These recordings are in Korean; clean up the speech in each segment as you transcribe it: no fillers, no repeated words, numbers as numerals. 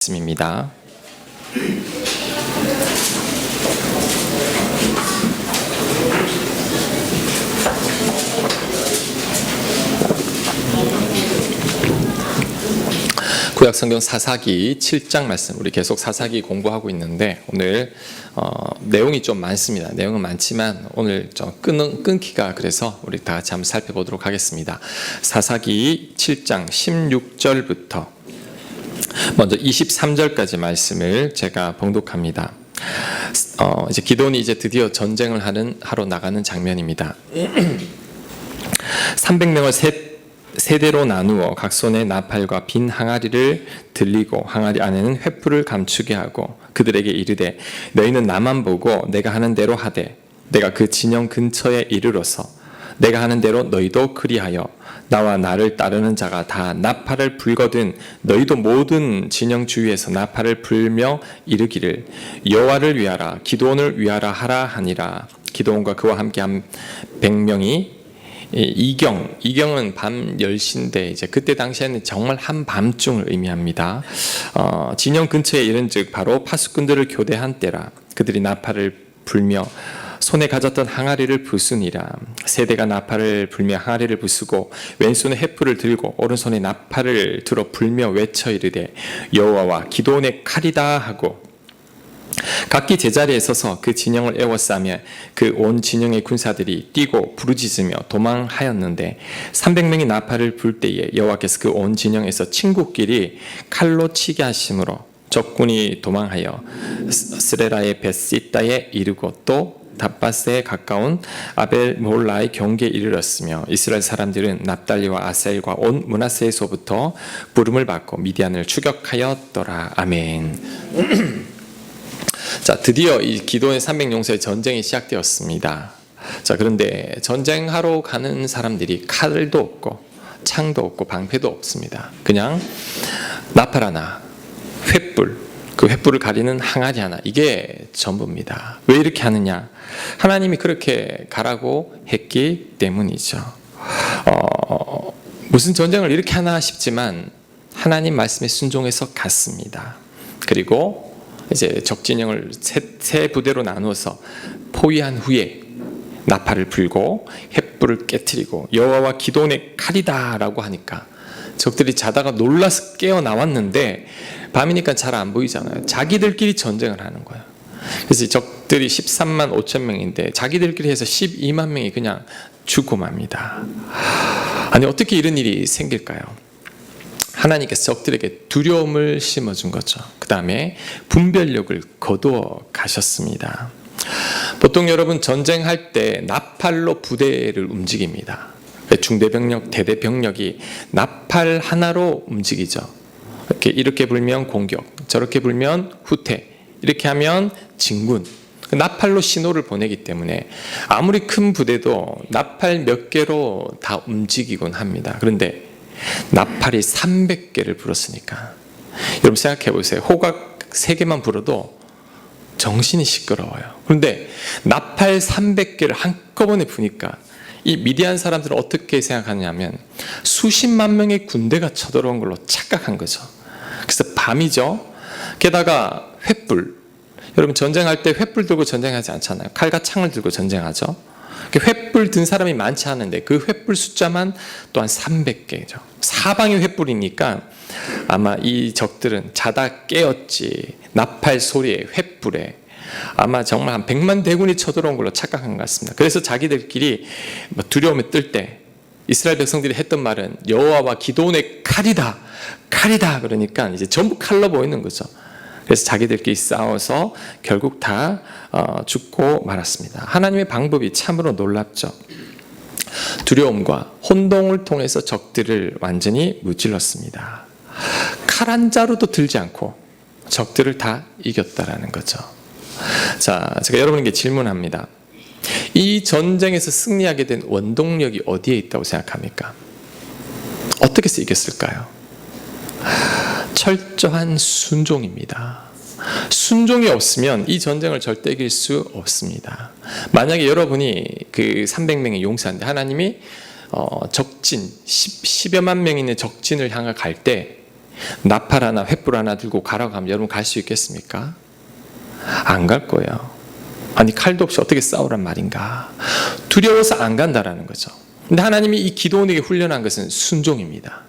말씀입니다. 구약성경 사사기 7장 말씀, 우리 계속 사사기 공부하고 있는데 오늘 내용이 좀 많습니다. 내용은 많지만 오늘 좀 끊기가 그래서 우리 다 같이 한번 살펴보도록 하겠습니다. 사사기 7장 16절부터 먼저 23절까지 말씀을 제가 봉독합니다. 이제 기도원이 이제 드디어 전쟁을 하러 나가는 장면입니다. 300명을 세대로 나누어 각 손에 나팔과 빈 항아리를 들리고 항아리 안에는 횃불을 감추게 하고 그들에게 이르되 너희는 나만 보고 내가 하는 대로 하되 내가 그 진영 근처에 이르러서 내가 하는 대로 너희도 그리하여 나와 나를 따르는 자가 다 나팔을 불거든 너희도 모든 진영 주위에서 나팔을 불며 이르기를 여호와를 위하라 기도원을 위하라 하라 하니라. 기도원과 그와 함께 한 100명이 이경은 밤 10시인데 이제 그때 당시에는 정말 한밤중을 의미합니다. 진영 근처에 이른즉 바로 파수꾼들을 교대한 때라. 그들이 나팔을 불며 손에 가졌던 항아리를 부수니라. 세대가 나팔을 불며 항아리를 부수고 왼손에 횃불을 들고 오른손에 나팔을 들어 불며 외쳐 이르되 여호와와 기도원의 칼이다 하고 각기 제자리에 서서 그 진영을 에워싸며 그 온 진영의 군사들이 뛰고 부르짖으며 도망하였는데 300명이 나팔을 불 때에 여호와께서 그 온 진영에서 친구끼리 칼로 치게 하심으로 적군이 도망하여 스레라의 벳시다에 이르고 또 답바스에 가까운 아벨몰라의 경계에 이르렀으며 이스라엘 사람들은 납달리와 아셀과 온 므낫세에서부터 부름을 받고 미디안을 추격하였더라. 아멘. 자, 드디어 이 기도원의 300용사의 전쟁이 시작되었습니다. 자, 그런데 전쟁하러 가는 사람들이 칼도 없고 창도 없고 방패도 없습니다. 그냥 나팔 하나, 횃불, 그 횃불을 가리는 항아리 하나, 이게 전부입니다. 왜 이렇게 하느냐? 하나님이 그렇게 가라고 했기 때문이죠. 무슨 전쟁을 이렇게 하나 싶지만 하나님 말씀에 순종해서 갔습니다. 그리고 이제 적진영을 세 부대로 나누어서 포위한 후에 나팔을 불고 횃불을 깨트리고 여호와와 기도원의 칼이다라고 하니까 적들이 자다가 놀라서 깨어 나왔는데 밤이니까 잘 안 보이잖아요. 자기들끼리 전쟁을 하는 거예요. 그래서 적들이 13만 5천 명인데 자기들끼리 해서 12만 명이 그냥 죽고 맙니다. 아니 어떻게 이런 일이 생길까요? 하나님께서 적들에게 두려움을 심어준 거죠. 그 다음에 분별력을 거두어 가셨습니다. 보통 여러분 전쟁할 때 나팔로 부대를 움직입니다. 중대병력, 대대병력이 나팔 하나로 움직이죠. 이렇게 불면 공격, 저렇게 불면 후퇴, 이렇게 하면 진군. 나팔로 신호를 보내기 때문에 아무리 큰 부대도 나팔 몇 개로 다 움직이곤 합니다. 그런데 나팔이 300개를 불었으니까 여러분 생각해 보세요. 호각 3개만 불어도 정신이 시끄러워요. 그런데 나팔 300개를 한꺼번에 부니까 이 미디안 사람들은 어떻게 생각하냐면 수십만 명의 군대가 쳐들어온 걸로 착각한 거죠. 그래서 밤이죠. 게다가 횃불, 여러분 전쟁할 때 횃불 들고 전쟁하지 않잖아요. 칼과 창을 들고 전쟁하죠. 횃불 든 사람이 많지 않은데 그 횃불 숫자만 또한 300개죠. 사방이 횃불이니까 아마 이 적들은 자다 깨었지 나팔 소리에 횃불에 아마 정말 한 100만 대군이 쳐들어온 걸로 착각한 것 같습니다. 그래서 자기들끼리 두려움에 뜰 때 이스라엘 백성들이 했던 말은 여호와와 기도원의 칼이다 칼이다 그러니까 이제 전부 칼로 보이는 거죠. 그래서 자기들끼리 싸워서 결국 다 죽고 말았습니다. 하나님의 방법이 참으로 놀랍죠. 두려움과 혼동을 통해서 적들을 완전히 무찔렀습니다. 칼 한 자루도 들지 않고 적들을 다 이겼다라는 거죠. 자, 제가 여러분에게 질문합니다. 이 전쟁에서 승리하게 된 원동력이 어디에 있다고 생각합니까? 어떻게 해서 이겼을까요? 철저한 순종입니다. 순종이 없으면 이 전쟁을 절대 이길 수 없습니다. 만약에 여러분이 그 300명의 용사인데 하나님이 적진 10여만 명 있는 적진을 향해 갈 때 나팔 하나 횃불 하나 들고 가라고 하면 여러분 갈 수 있겠습니까? 안 갈 거예요. 아니 칼도 없이 어떻게 싸우란 말인가. 두려워서 안 간다라는 거죠. 근데 하나님이 이 기도원에게 훈련한 것은 순종입니다.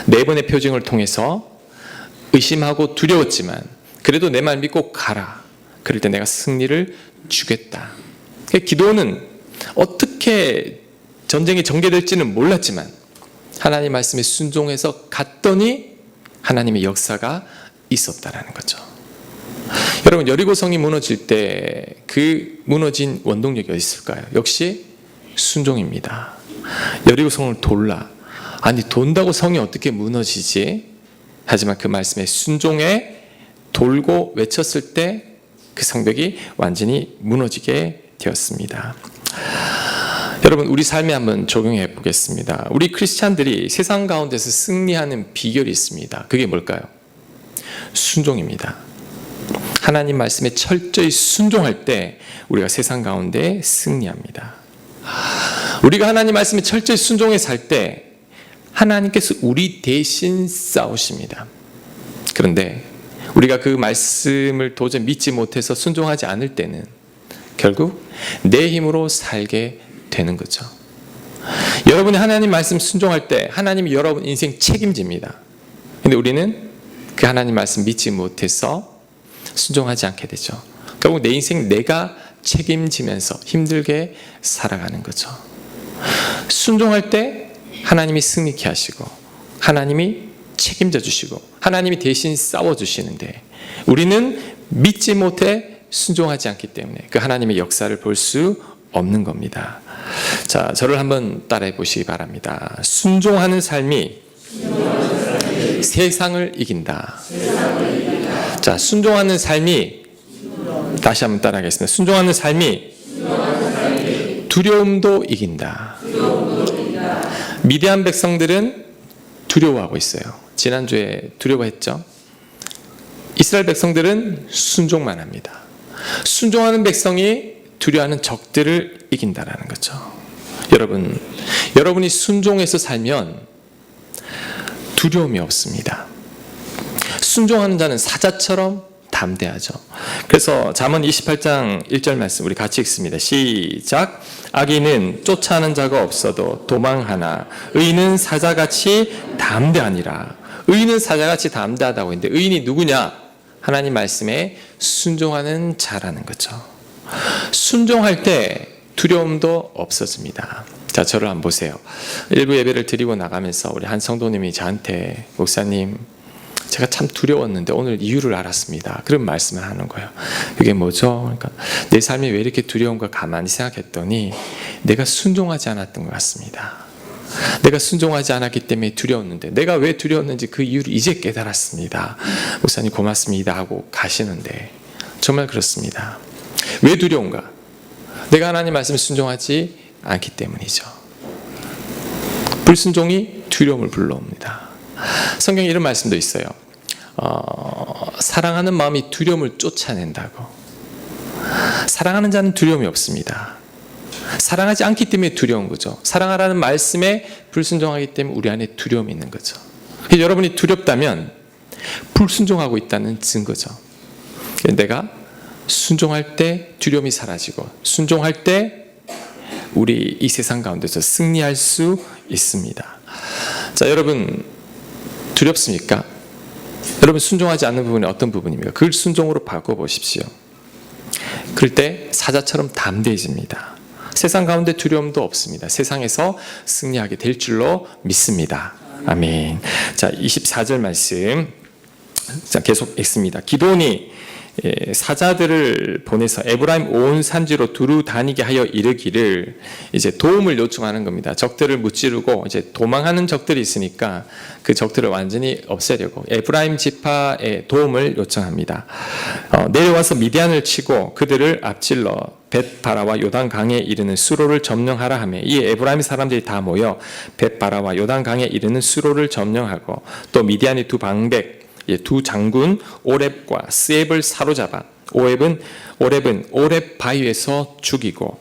4번의 표징을 통해서 의심하고 두려웠지만 그래도 내 말 믿고 가라. 그럴 때 내가 승리를 주겠다. 기도원은 어떻게 전쟁이 전개될지는 몰랐지만 하나님 말씀에 순종해서 갔더니 하나님의 역사가 있었다라는 거죠. 여러분, 여리고성이 무너질 때 그 무너진 원동력이 어디 있을까요? 역시 순종입니다. 여리고성을 돌라. 아니 돈다고 성이 어떻게 무너지지? 하지만 그 말씀에 순종해 돌고 외쳤을 때 그 성벽이 완전히 무너지게 되었습니다. 여러분, 우리 삶에 한번 적용해 보겠습니다. 우리 크리스찬들이 세상 가운데서 승리하는 비결이 있습니다. 그게 뭘까요? 순종입니다. 하나님 말씀에 철저히 순종할 때 우리가 세상 가운데 승리합니다. 우리가 하나님 말씀에 철저히 순종해 살 때 하나님께서 우리 대신 싸우십니다. 그런데 우리가 그 말씀을 도저히 믿지 못해서 순종하지 않을 때는 결국 내 힘으로 살게 되는 거죠. 여러분이 하나님 말씀 순종할 때 하나님이 여러분 인생 책임집니다. 근데 우리는 그 하나님 말씀 믿지 못해서 순종하지 않게 되죠. 결국 내 인생 내가 책임지면서 힘들게 살아가는 거죠. 순종할 때 하나님이 승리케 하시고 하나님이 책임져 주시고 하나님이 대신 싸워 주시는데 우리는 믿지 못해 순종하지 않기 때문에 그 하나님의 역사를 볼 수 없는 겁니다. 자, 저를 한번 따라해 보시기 바랍니다. 순종하는 삶이 세상을 이긴다. 자, 순종하는 삶이 다시 한번 따라하겠습니다. 순종하는 삶이 두려움도 이긴다. 미디안 백성들은 두려워하고 있어요. 지난주에 두려워했죠. 이스라엘 백성들은 순종만 합니다. 순종하는 백성이 두려워하는 적들을 이긴다라는 거죠. 여러분이 순종해서 살면 두려움이 없습니다. 순종하는 자는 사자처럼 담대하죠. 그래서 잠언 28장 1절 말씀 우리 같이 읽습니다. 시작. 악인은 쫓아하는 자가 없어도 도망하나 의인은 사자같이 담대하니라. 의인은 사자같이 담대하다고 했는데 의인이 누구냐? 하나님 말씀에 순종하는 자라는 거죠. 순종할 때 두려움도 없어집니다. 자, 저를 한번 보세요. 일부 예배를 드리고 나가면서 우리 한 성도님이 저한테 목사님 제가 참 두려웠는데 오늘 이유를 알았습니다. 그런 말씀을 하는 거예요. 그게 뭐죠? 그러니까 내 삶이 왜 이렇게 두려운가 가만히 생각했더니 내가 순종하지 않았던 것 같습니다. 내가 순종하지 않았기 때문에 두려웠는데 내가 왜 두려웠는지 그 이유를 이제 깨달았습니다. 목사님 고맙습니다 하고 가시는데 정말 그렇습니다. 왜 두려운가? 내가 하나님 말씀을 순종하지 않기 때문이죠. 불순종이 두려움을 불러옵니다. 성경에 이런 말씀도 있어요. 사랑하는 마음이 두려움을 쫓아낸다고. 사랑하는 자는 두려움이 없습니다. 사랑하지 않기 때문에 두려운 거죠. 사랑하라는 말씀에 불순종하기 때문에 우리 안에 두려움이 있는 거죠. 여러분이 두렵다면 불순종하고 있다는 증거죠. 내가 순종할 때 두려움이 사라지고 순종할 때 우리 이 세상 가운데서 승리할 수 있습니다. 자, 여러분 두렵습니까? 여러분 순종하지 않는 부분이 어떤 부분입니까? 그걸 순종으로 바꿔보십시오. 그럴 때 사자처럼 담대해집니다. 세상 가운데 두려움도 없습니다. 세상에서 승리하게 될 줄로 믿습니다. 아멘. 자, 24절 말씀. 자, 계속 읽습니다. 기도원이 사자들을 보내서 에브라임 온 산지로 두루 다니게 하여 이르기를 이제 도움을 요청하는 겁니다. 적들을 무찌르고 이제 도망하는 적들이 있으니까 그 적들을 완전히 없애려고 에브라임 지파의 도움을 요청합니다. 내려와서 미디안을 치고 그들을 앞질러 벳바라와 요단강에 이르는 수로를 점령하라 하며 이 에브라임 사람들이 다 모여 벳바라와 요단강에 이르는 수로를 점령하고 또 미디안의 두 방백 두 장군 오렙과 스앱을 사로잡아 오렙은 오렙 바위에서 죽이고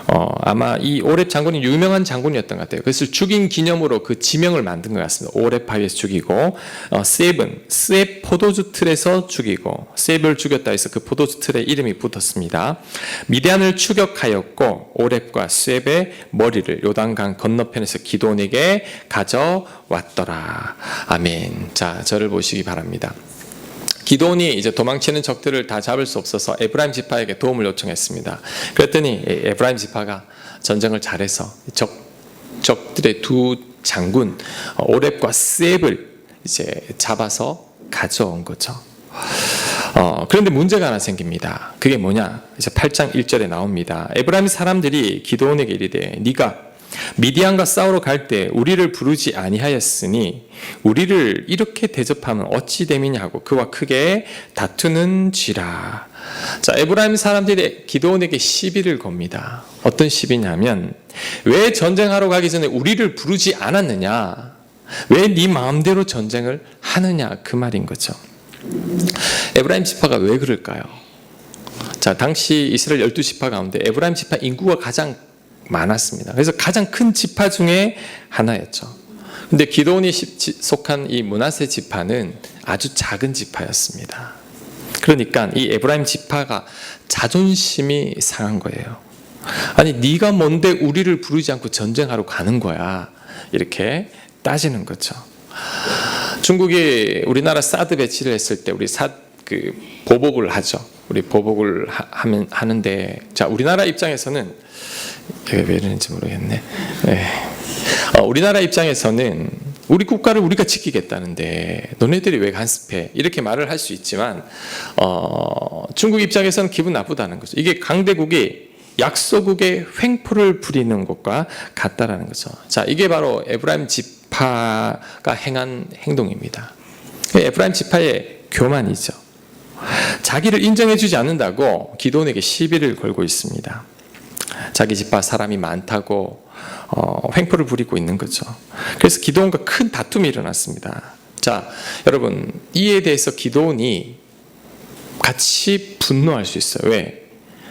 아마 이 오렙 장군이 유명한 장군이었던 것 같아요. 그래서 죽인 기념으로 그 지명을 만든 것 같습니다. 오렙 바위에서 죽이고, 스왑 포도주 틀에서 죽이고, 스왑을 죽였다 해서 그 포도주 틀에 이름이 붙었습니다. 미디안을 추격하였고 오렙과 스왑의 머리를 요단강 건너편에서 기드온에게 가져왔더라. 아멘. 자, 저를 보시기 바랍니다. 기드온이 이제 도망치는 적들을 다 잡을 수 없어서 에브라임 지파에게 도움을 요청했습니다. 그랬더니 에브라임 지파가 전쟁을 잘해서 적들의 두 장군 오렙과 스왑을 이제 잡아서 가져온 거죠. 그런데 문제가 하나 생깁니다. 그게 뭐냐? 이제 8장 1절에 나옵니다. 에브라임 사람들이 기드온에게 이르되 네가 미디안과 싸우러 갈 때 우리를 부르지 아니하였으니 우리를 이렇게 대접하면 어찌 됨이냐 하고 그와 크게 다투는지라. 자, 에브라임 사람들이 기드온에게 시비를 겁니다. 어떤 시비냐면 왜 전쟁하러 가기 전에 우리를 부르지 않았느냐? 왜 네 마음대로 전쟁을 하느냐? 그 말인 거죠. 에브라임 지파가 왜 그럴까요? 자, 당시 이스라엘 12지파 가운데 에브라임 지파 인구가 가장 많았습니다. 그래서 가장 큰 지파 중에 하나였죠. 근데 기드온이 속한 이 므낫세 지파는 아주 작은 지파였습니다. 그러니까 이 에브라임 지파가 자존심이 상한 거예요. 아니, 네가 뭔데 우리를 부르지 않고 전쟁하러 가는 거야? 이렇게 따지는 거죠. 중국이 우리나라 사드 배치를 했을 때 우리 보복을 하죠. 우리 보복을 하는데, 자, 우리나라 입장에서는 왜 이러는지 모르겠네. 네. 우리나라 입장에서는 우리 국가를 우리가 지키겠다는데 너네들이 왜 간섭해? 이렇게 말을 할 수 있지만 중국 입장에서는 기분 나쁘다는 거죠. 이게 강대국이 약소국의 횡포를 부리는 것과 같다라는 거죠. 자, 이게 바로 에브라임 지파가 행한 행동입니다. 에브라임 지파의 교만이죠. 자기를 인정해주지 않는다고 기드온에게 시비를 걸고 있습니다. 자기 지파 사람이 많다고 횡포를 부리고 있는 거죠. 그래서 기드온과 큰 다툼이 일어났습니다. 자, 여러분, 이에 대해서 기드온이 같이 분노할 수 있어요. 왜?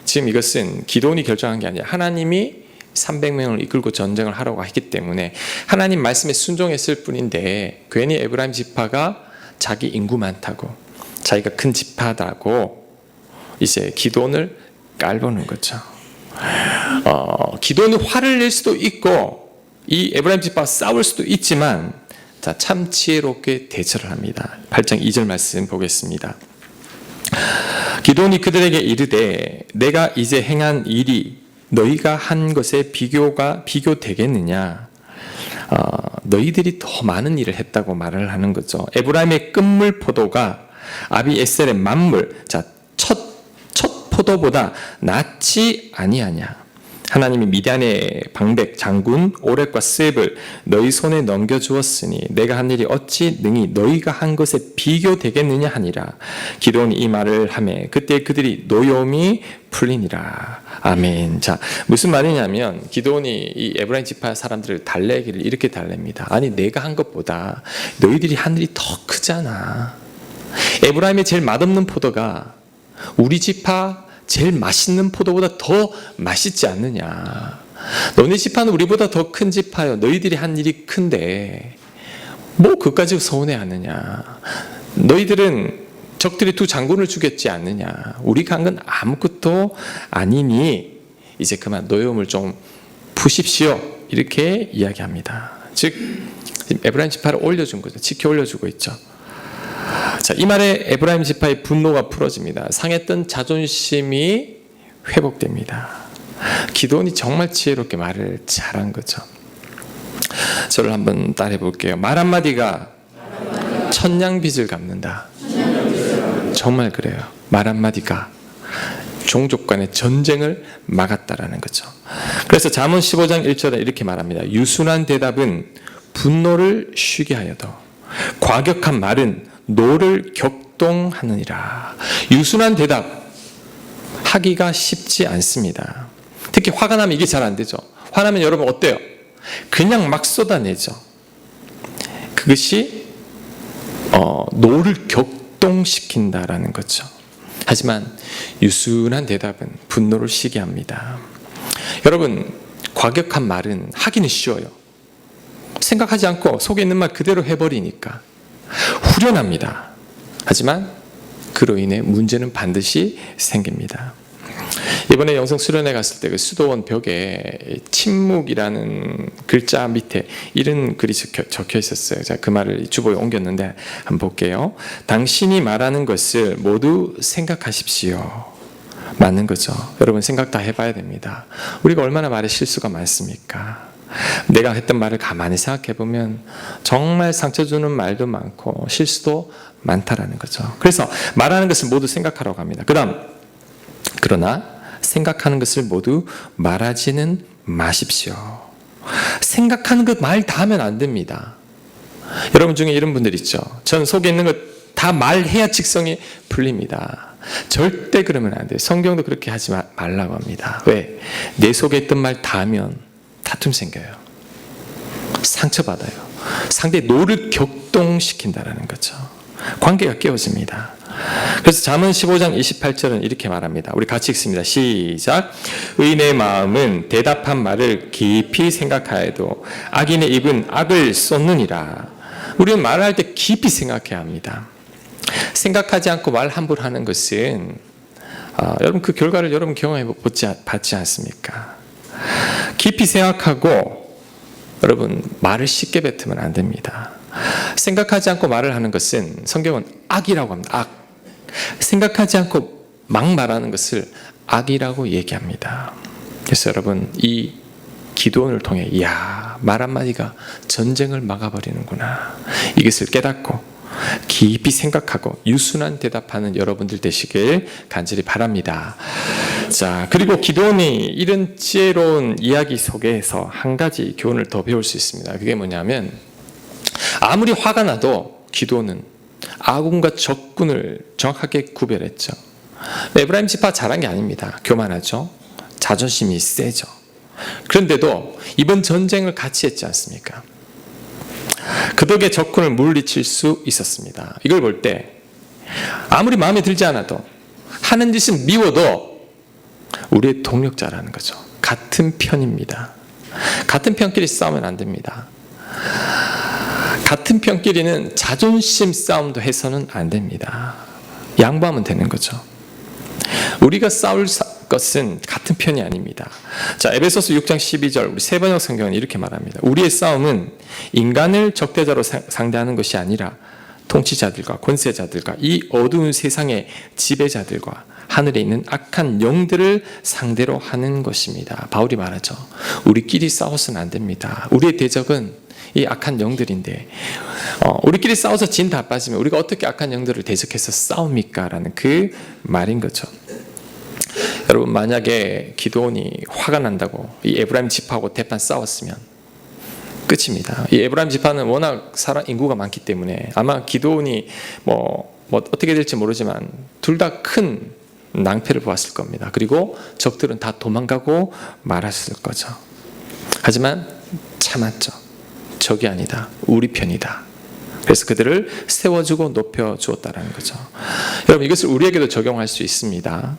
지금 이것은 기드온이 결정한 게 아니라 하나님이 300명을 이끌고 전쟁을 하라고 했기 때문에 하나님 말씀에 순종했을 뿐인데 괜히 에브라임 지파가 자기 인구 많다고 자기가 큰 지파다고 이제 기드온을 깔보는 거죠. 기드온이 화를 낼 수도 있고 이 에브라임 지파와 싸울 수도 있지만, 자, 참 지혜롭게 대처를 합니다. 8장 2절 말씀 보겠습니다. 기드온이 그들에게 이르되 내가 이제 행한 일이 너희가 한 것에 비교되겠느냐? 너희들이 더 많은 일을 했다고 말을 하는 거죠. 에브라임의 끝물 포도가 아비에셀의 만물, 자, 첫 포도보다 낫지 아니하냐? 하나님이 미디안의 방백 장군 오렙과 스왑을 너희 손에 넘겨주었으니 내가 한 일이 어찌 능히 너희가 한 것에 비교되겠느냐 하니라. 기드온이 이 말을 하매 그때 그들이 노여움이 풀리니라. 아멘. 자, 무슨 말이냐면 기드온이 이 에브라임 지파 사람들을 달래기를 이렇게 달랩니다. 아니, 내가 한 것보다 너희들이 한 일이 더 크잖아. 에브라임의 제일 맛없는 포도가 우리 지파 제일 맛있는 포도보다 더 맛있지 않느냐. 너네 지파는 우리보다 더 큰 지파요. 너희들이 한 일이 큰데 뭐 그까지 서운해하느냐. 너희들은 적들이 두 장군을 죽였지 않느냐. 우리가 한 건 아무것도 아니니 이제 그만 노여움을 좀 푸십시오. 이렇게 이야기합니다. 즉 에브라임 지파를 올려준 거죠. 지켜 올려주고 있죠. 자, 이 말에 에브라임 지파의 분노가 풀어집니다. 상했던 자존심이 회복됩니다. 기드온이 정말 지혜롭게 말을 잘한 거죠. 저를 한번 따라해 볼게요. 말 한마디가 천냥빚을 갚는다. 정말 그래요. 말 한마디가 종족 간의 전쟁을 막았다라는 거죠. 그래서 잠언 15장 1절에 이렇게 말합니다. 유순한 대답은 분노를 쉬게 하여도 과격한 말은 노를 격동하느니라. 유순한 대답 하기가 쉽지 않습니다. 특히 화가 나면 이게 잘 안 되죠. 화나면 여러분 어때요? 그냥 막 쏟아내죠. 그것이 노를 격동시킨다라는 거죠. 하지만 유순한 대답은 분노를 쉬게 합니다. 여러분, 과격한 말은 하기는 쉬워요. 생각하지 않고 속에 있는 말 그대로 해버리니까 후련합니다. 하지만 그로 인해 문제는 반드시 생깁니다. 이번에 영성 수련회 갔을 때 그 수도원 벽에 침묵이라는 글자 밑에 이런 글이 적혀 있었어요. 자, 그 말을 주보에 옮겼는데 한번 볼게요. 당신이 말하는 것을 모두 생각하십시오. 맞는 거죠. 여러분, 생각 다 해봐야 됩니다. 우리가 얼마나 말에 실수가 많습니까? 내가 했던 말을 가만히 생각해보면 정말 상처 주는 말도 많고 실수도 많다라는 거죠. 그래서 말하는 것을 모두 생각하라고 합니다. 그러나 생각하는 것을 모두 말하지는 마십시오. 생각하는 것 말 다 하면 안 됩니다. 여러분 중에 이런 분들 있죠. 전 속에 있는 것 다 말해야 직성이 풀립니다. 절대 그러면 안 돼요. 성경도 그렇게 하지 말라고 합니다. 왜? 내 속에 있던 말 다 하면 다툼 생겨요. 상처받아요. 상대의 노를 격동시킨다는 거죠. 관계가 깨어집니다. 그래서 잠언 15장 28절은 이렇게 말합니다. 우리 같이 읽습니다. 시작. 의인의 마음은 대답한 말을 깊이 생각하여도 악인의 입은 악을 쏟느니라. 우리는 말할 때 깊이 생각해야 합니다. 생각하지 않고 말 함부로 하는 것은 여러분 그 결과를 여러분 경험해 봤지 않습니까? 깊이 생각하고 여러분 말을 쉽게 뱉으면 안 됩니다. 생각하지 않고 말을 하는 것은 성경은 악이라고 합니다. 악. 생각하지 않고 막 말하는 것을 악이라고 얘기합니다. 그래서 여러분 이 기도원을 통해 말 한마디가 전쟁을 막아버리는구나. 이것을 깨닫고 깊이 생각하고 유순한 대답하는 여러분들 되시길 간절히 바랍니다. 자, 그리고 기도원이 이런 지혜로운 이야기 속에서 한 가지 교훈을 더 배울 수 있습니다. 그게 뭐냐면 아무리 화가 나도 기도원은 아군과 적군을 정확하게 구별했죠. 에브라임 지파 잘한 게 아닙니다. 교만하죠. 자존심이 세죠. 그런데도 이번 전쟁을 같이 했지 않습니까? 그 덕에 적군을 물리칠 수 있었습니다. 이걸 볼 때 아무리 마음에 들지 않아도 하는 짓은 미워도 우리의 동력자라는 거죠. 같은 편입니다. 같은 편끼리 싸우면 안 됩니다. 같은 편끼리는 자존심 싸움도 해서는 안 됩니다. 양보하면 되는 거죠. 우리가 싸울 것은 같은 편이 아닙니다. 자, 에베소서 6장 12절 우리 세번역 성경은 이렇게 말합니다. 우리의 싸움은 인간을 적대자로 상대하는 것이 아니라 통치자들과 권세자들과 이 어두운 세상의 지배자들과 하늘에 있는 악한 영들을 상대로 하는 것입니다. 바울이 말하죠. 우리끼리 싸워서는 안 됩니다. 우리의 대적은 이 악한 영들인데 우리끼리 싸워서 진 다 빠지면 우리가 어떻게 악한 영들을 대적해서 싸웁니까? 라는 그 말인 거죠. 여러분 만약에 기드온이 화가 난다고 이 에브라임 지파하고 대판 싸웠으면 끝입니다. 이 에브라임 지파는 워낙 인구가 많기 때문에 아마 기드온이 뭐 어떻게 될지 모르지만 둘 다 큰 낭패를 보았을 겁니다. 그리고 적들은 다 도망가고 말았을 거죠. 하지만 참았죠. 적이 아니다. 우리 편이다. 그래서 그들을 세워주고 높여주었다는 거죠. 여러분 이것을 우리에게도 적용할 수 있습니다.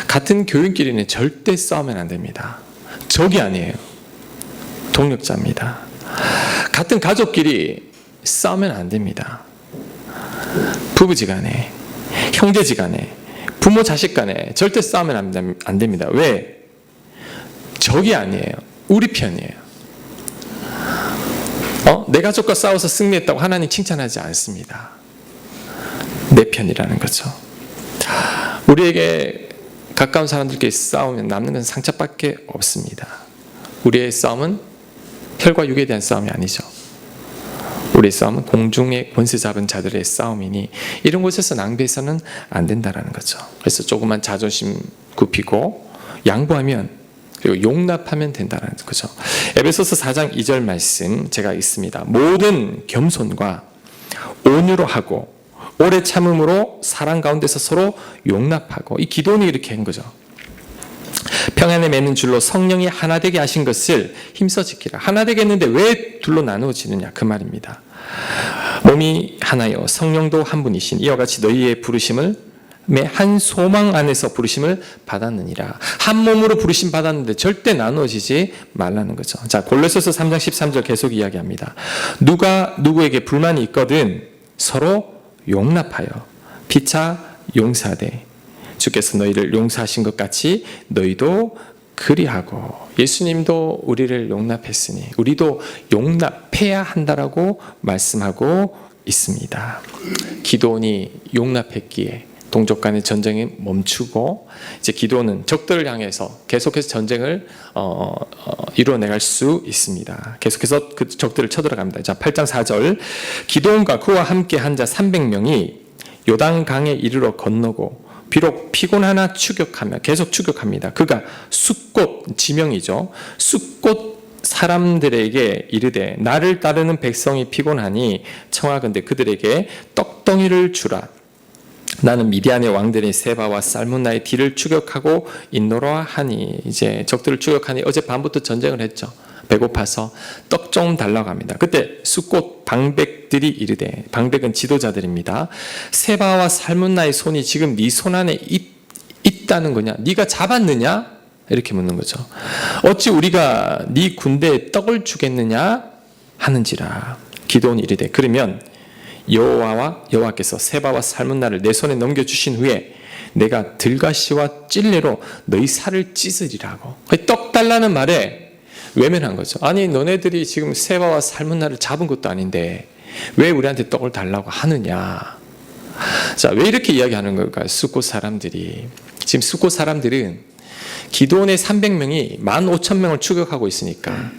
같은 교인끼리는 절대 싸우면 안 됩니다. 적이 아니에요. 동력자입니다. 같은 가족끼리 싸우면 안 됩니다. 부부지간에, 형제지간에, 부모 자식간에 절대 싸우면 안 됩니다. 왜? 적이 아니에요. 우리 편이에요. 내 가족과 싸워서 승리했다고 하나님 칭찬하지 않습니다. 내 편이라는 거죠. 우리에게 가까운 사람들끼리 싸우면 남는 건 상처밖에 없습니다. 우리의 싸움은 혈과 육에 대한 싸움이 아니죠. 우리의 싸움은 공중의 권세 잡은 자들의 싸움이니 이런 곳에서 낭비해서는 안 된다는 거죠. 그래서 조금만 자존심 굽히고 양보하면 그리고 용납하면 된다는 거죠. 에베소서 4장 2절 말씀 제가 읽습니다. 모든 겸손과 온유로 하고 오래 참음으로 사랑 가운데서 서로 용납하고 이 기도원이 이렇게 한 거죠. 평안에 맺는 줄로 성령이 하나 되게 하신 것을 힘써 지키라. 하나 되게 했는데 왜 둘로 나누어지느냐 그 말입니다. 몸이 하나요 성령도 한 분이신 이와 같이 너희의 부르심을 한 소망 안에서 부르심을 받았느니라. 한 몸으로 부르심 받았는데 절대 나누어지지 말라는 거죠. 자, 골로새서 3장 13절 계속 이야기합니다. 누가 누구에게 불만이 있거든 서로 용납하여 피차 용서하되 주께서 너희를 용서하신 것 같이 너희도 그리하고. 예수님도 우리를 용납했으니 우리도 용납해야 한다라고 말씀하고 있습니다. 기도원이 용납했기에 동족 간의 전쟁이 멈추고 이제 기도원은 적들을 향해서 계속해서 전쟁을 이루어내갈 수 있습니다. 계속해서 그 적들을 쳐들어갑니다. 자, 8장 4절 기도원과 그와 함께 한 자 300명이 요단강에 이르러 건너고 비록 피곤하나 추격하며 계속 추격합니다. 그가 숫곳 지명이죠. 숫곳 사람들에게 이르되 나를 따르는 백성이 피곤하니 청하건대 그들에게 떡덩이를 주라. 나는 미디안의 왕들인 세바와 살문나의 뒤를 추격하고 있노라 하니. 이제 적들을 추격하니 어젯밤부터 전쟁을 했죠. 배고파서 떡 좀 달라고 합니다. 그때 숫곳 방백들이 이르되, 방백은 지도자들입니다. 세바와 살문나의 손이 지금 네 손 안에 있다는 거냐? 네가 잡았느냐? 이렇게 묻는 거죠. 어찌 우리가 네 군대에 떡을 주겠느냐 하는지라. 기도원이 이르되 그러면 여호와께서 세바와 살문나를 내 손에 넘겨주신 후에 내가 들가시와 찔레로 너희 살을 찢으리라고. 떡 달라는 말에 외면한 거죠. 아니 너네들이 지금 세바와 살문나를 잡은 것도 아닌데 왜 우리한테 떡을 달라고 하느냐. 자, 왜 이렇게 이야기하는 걸까요? 숫곳 사람들이. 지금 숫곳 사람들은 기도원의 300명이 15,000명을 추격하고 있으니까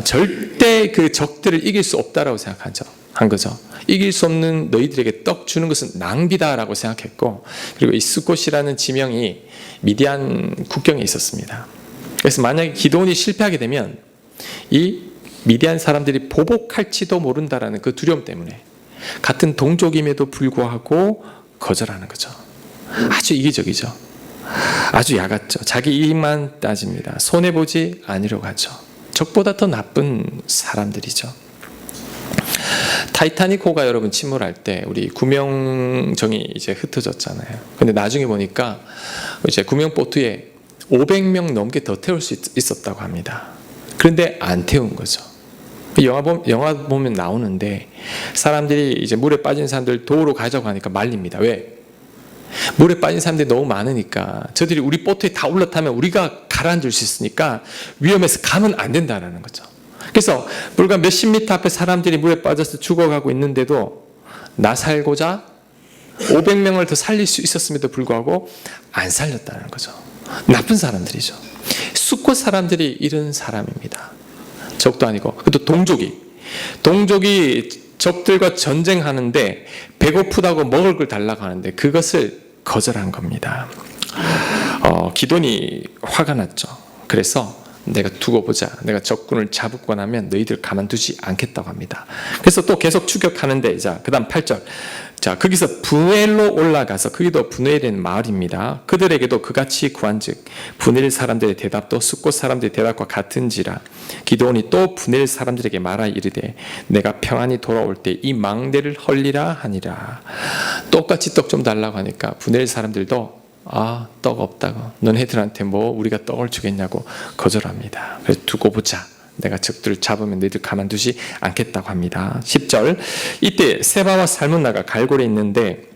절대 그 적들을 이길 수 없다라고 생각하죠. 한 거죠. 이길 수 없는 너희들에게 떡 주는 것은 낭비다라고 생각했고, 그리고 이 숫곳이라는 지명이 미디안 국경에 있었습니다. 그래서 만약에 기도원이 실패하게 되면 이 미디안 사람들이 보복할지도 모른다라는 그 두려움 때문에 같은 동족임에도 불구하고 거절하는 거죠. 아주 이기적이죠. 아주 야같죠. 자기 이익만 따집니다. 손해보지 않으려고 하죠. 적보다 더 나쁜 사람들이죠. 타이타닉호가 여러분 침몰할 때 우리 구명정이 이제 흩어졌잖아요. 근데 나중에 보니까 이제 구명보트에 500명 넘게 더 태울 수 있었다고 합니다. 그런데 안 태운 거죠. 영화 보면 나오는데 사람들이 이제 물에 빠진 사람들 도우러 가자고 하니까 말립니다. 왜? 물에 빠진 사람들이 너무 많으니까 저들이 우리 보트에 다 올라타면 우리가 가라앉을 수 있으니까 위험해서 가면 안 된다는 거죠. 그래서 불과 몇십 미터 앞에 사람들이 물에 빠져서 죽어가고 있는데도 나 살고자 500명을 더 살릴 수 있었음에도 불구하고 안 살렸다는 거죠. 나쁜 사람들이죠. 숫곳 사람들이 이런 사람입니다. 적도 아니고. 또 동족이 적들과 전쟁하는데 배고프다고 먹을 걸 달라고 하는데 그것을 거절한 겁니다. 기돈이 화가 났죠. 그래서 내가 두고 보자. 내가 적군을 잡고 나면 너희들 가만두지 않겠다고 합니다. 그래서 또 계속 추격하는데, 자, 그 다음 8절. 자, 거기서 분엘로 올라가서, 거기도 분엘이라는 마을입니다. 그들에게도 그같이 구한즉 분엘 사람들의 대답도 숫곳 사람들의 대답과 같은지라. 기드온이 또 분엘 사람들에게 말하 이르되 내가 평안히 돌아올 때 이 망대를 헐리라 하니라. 똑같이 떡 좀 달라고 하니까 분엘 사람들도 떡 없다고, 너네들한테 뭐 우리가 떡을 주겠냐고 거절합니다. 그래서 두고 보자. 내가 적들을 잡으면 너희들 가만두지 않겠다고 합니다. 10절. 이때 세바와 살문나가 갈골에 있는데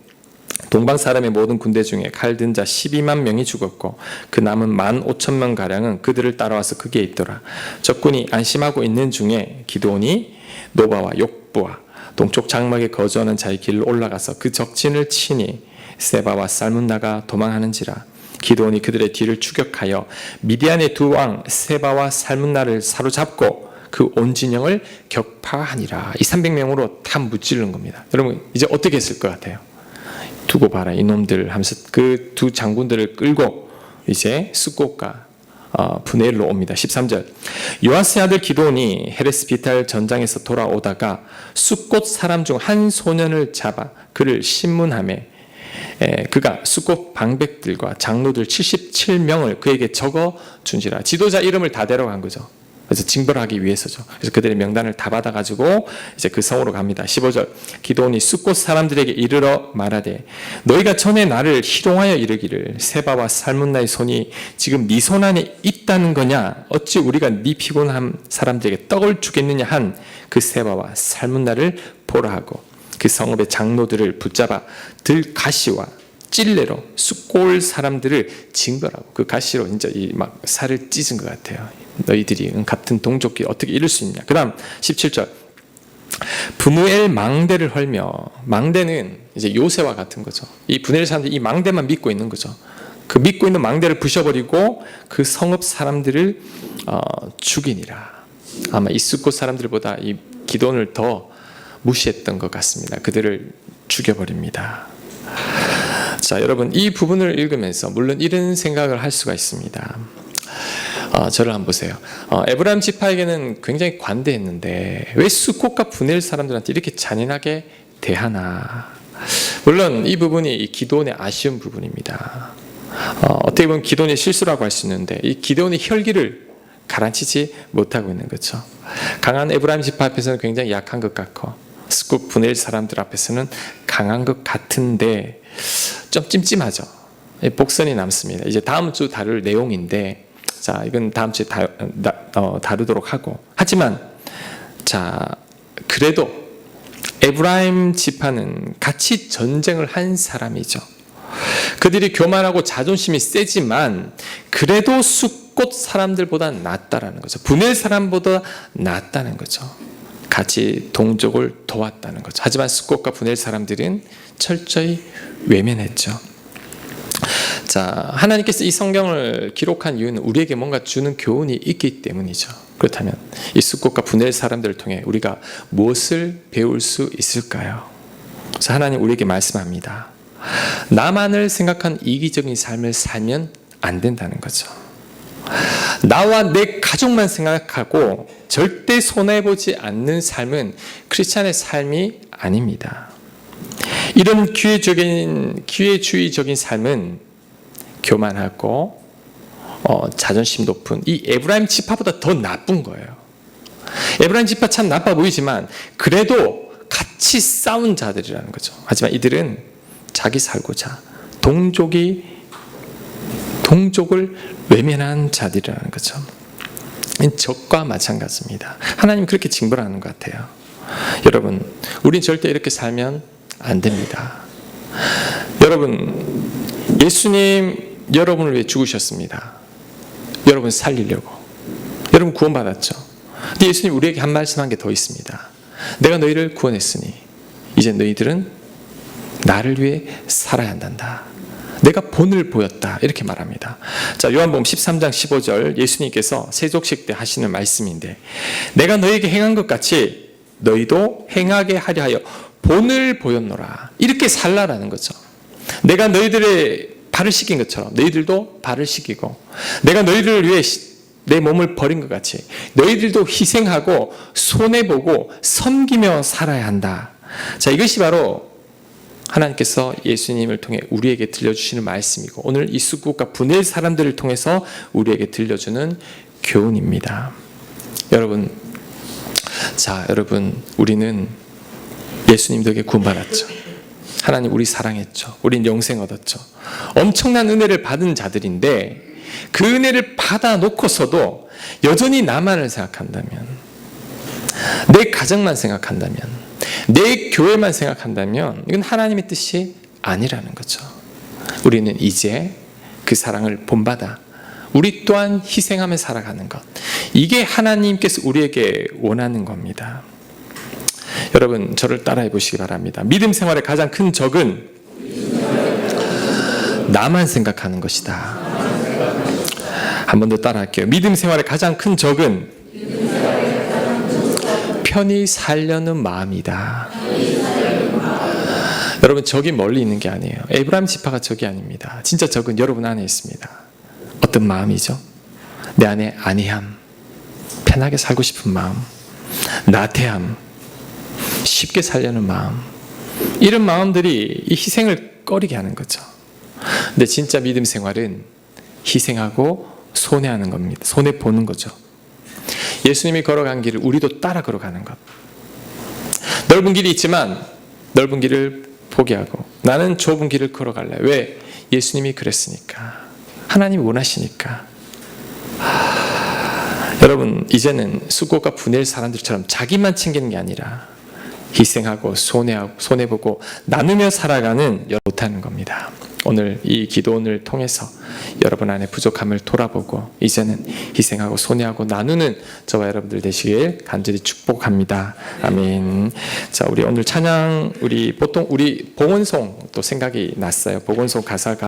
동방 사람의 모든 군대 중에 칼든 자 12만 명이 죽었고 그 남은 15,000명 그들을 따라와서 거기에 있더라. 적군이 안심하고 있는 중에 기드온이 노바와 욕부와 동쪽 장막에 거주하는 자의 길로 올라가서 그 적진을 치니 세바와 살문나가 도망하는지라. 기드온이 그들의 뒤를 추격하여 미디안의 두 왕 세바와 살문나를 사로잡고 그 온 진영을 격파하니라. 이 300명으로 다 무찌르는 겁니다. 여러분 이제 어떻게 했을 것 같아요? 두고 봐라 이놈들 하면서 그 두 장군들을 끌고 이제 숫곳과 분엘로 옵니다. 13절. 요아스의 아들 기드온이 헤레스 비탈 전장에서 돌아오다가 숫곳 사람 중 한 소년을 잡아 그를 신문하매 그가 숫곳 방백들과 장로들 77명을 그에게 적어 준지라. 지도자 이름을 다 데려간 거죠. 그래서 징벌하기 위해서죠. 그래서 그들의 명단을 다 받아가지고 이제 그 성으로 갑니다. 15절. 기드온이 숫곳 사람들에게 이르러 말하되 너희가 전에 나를 희롱하여 이르기를 세바와 살문나의 손이 지금 네 손 안에 있다는 거냐? 어찌 우리가 네 피곤한 사람들에게 떡을 주겠느냐 한 그 세바와 살문나를 보라 하고 그 성읍의 장로들을 붙잡아 들 가시와 찔레로 숫골 사람들을 징벌하고 그 가시로 진짜 이 막 살을 찢은 것 같아요. 너희들이 같은 동족끼리 어떻게 이룰 수 있냐. 그 다음 17절. 브누엘 망대를 헐며, 망대는 이제 요새와 같은 거죠. 이 브누엘 사람들이 이 망대만 믿고 있는 거죠. 그 믿고 있는 망대를 부셔버리고 그 성읍 사람들을 죽이니라. 아마 이 숫곳 사람들보다 이 기돈을 더 무시했던 것 같습니다. 그들을 죽여버립니다. 자, 여러분 이 부분을 읽으면서 물론 이런 생각을 할 수가 있습니다. 저를 한번 보세요. 에브라임 지파에게는 굉장히 관대했는데 왜 숫곳과 브누엘 사람들한테 이렇게 잔인하게 대하나. 물론 이 부분이 이 기도원의 아쉬운 부분입니다. 어떻게 보면 기도원의 실수라고 할 수 있는데 이 기도원의 혈기를 가라앉히지 못하고 있는 거죠. 강한 에브라임 지파 앞에서는 굉장히 약한 것 같고 숫곳 브누엘 사람들 앞에서는 강한 것 같은데 좀 찜찜하죠. 복선이 남습니다. 이제 다음 주 다룰 내용인데 자, 이건 다음 주에 다루도록 하고. 하지만 자, 그래도 에브라임 지파는 같이 전쟁을 한 사람이죠. 그들이 교만하고 자존심이 세지만 그래도 숫곳 사람들보다 낫다라는 거죠. 브누엘 사람보다 낫다는 거죠. 같이 동족을 도왔다는 거죠. 하지만 숫곳과 브누엘 사람들은 철저히 외면했죠. 자, 하나님께서 이 성경을 기록한 이유는 우리에게 뭔가 주는 교훈이 있기 때문이죠. 그렇다면 이 숫곳과 브누엘 사람들을 통해 우리가 무엇을 배울 수 있을까요? 그래서 하나님 우리에게 말씀합니다. 나만을 생각한 이기적인 삶을 살면 안 된다는 거죠. 나와 내 가족만 생각하고 절대 손해보지 않는 삶은 크리스찬의 삶이 아닙니다. 이런 기회주의적인 삶은 교만하고 자존심 높은 이 에브라임 지파보다 더 나쁜 거예요. 에브라임 지파 참 나빠 보이지만 그래도 같이 싸운 자들이라는 거죠. 하지만 이들은 자기 살고자 동족을 외면한 자들이라는 거죠. 적과 마찬가지입니다. 하나님 그렇게 징벌하는 것 같아요. 여러분, 우린 절대 이렇게 살면 안 됩니다. 여러분, 예수님 여러분을 위해 죽으셨습니다. 여러분 살리려고. 여러분 구원받았죠. 근데 예수님 우리에게 한 말씀한 게 더 있습니다. 내가 너희를 구원했으니 이제 너희들은 나를 위해 살아야 한단다. 내가 본을 보였다. 이렇게 말합니다. 자, 요한복음 13장 15절 예수님께서 세족식 때 하시는 말씀인데 내가 너희에게 행한 것 같이 너희도 행하게 하려 하여 본을 보였노라. 이렇게 살라라는 거죠. 내가 너희들의 발을 씻긴 것처럼 너희들도 발을 씻기고 내가 너희들을 위해 내 몸을 버린 것 같이 너희들도 희생하고 손해보고 섬기며 살아야 한다. 자, 이것이 바로 하나님께서 예수님을 통해 우리에게 들려주시는 말씀이고 오늘 이 숫곳과 브누엘 사람들을 통해서 우리에게 들려주는 교훈입니다. 여러분, 자, 여러분 우리는 예수님 덕에 구원받았죠. 하나님 우리 사랑했죠. 우린 영생 얻었죠. 엄청난 은혜를 받은 자들인데 그 은혜를 받아 놓고서도 여전히 나만을 생각한다면, 내 가정만 생각한다면, 내 교회만 생각한다면 이건 하나님의 뜻이 아니라는 거죠. 우리는 이제 그 사랑을 본받아 우리 또한 희생하며 살아가는 것, 이게 하나님께서 우리에게 원하는 겁니다. 여러분 저를 따라해 보시기 바랍니다. 믿음 생활의 가장 큰 적은 나만 생각하는 것이다. 한 번 더 따라할게요. 믿음 생활의 가장 큰 적은 편히 살려는 마음이다. 여러분 적이 멀리 있는 게 아니에요. 에브라임 지파가 적이 아닙니다. 진짜 적은 여러분 안에 있습니다. 어떤 마음이죠? 내 안에 안이함, 편하게 살고 싶은 마음, 나태함, 쉽게 살려는 마음, 이런 마음들이 이 희생을 꺼리게 하는 거죠. 근데 진짜 믿음 생활은 희생하고 손해하는 겁니다. 손해 보는 거죠. 예수님이 걸어간 길을 우리도 따라 걸어가는 것. 넓은 길이 있지만 넓은 길을 포기하고 나는 좁은 길을 걸어갈래. 왜? 예수님이 그랬으니까. 하나님이 원하시니까. 여러분, 이제는 수고가 분해할 사람들처럼 자기만 챙기는 게 아니라 희생하고 손해보고 나누며 살아가는 못하는 겁니다. 오늘 이 기도원을 통해서 여러분 안에 부족함을 돌아보고 이제는 희생하고 손해하고 나누는 저와 여러분들 되시길 간절히 축복합니다. 아멘. 자, 우리 오늘 찬양, 우리 보통 우리 복원송 또 생각이 났어요. 복원송 가사가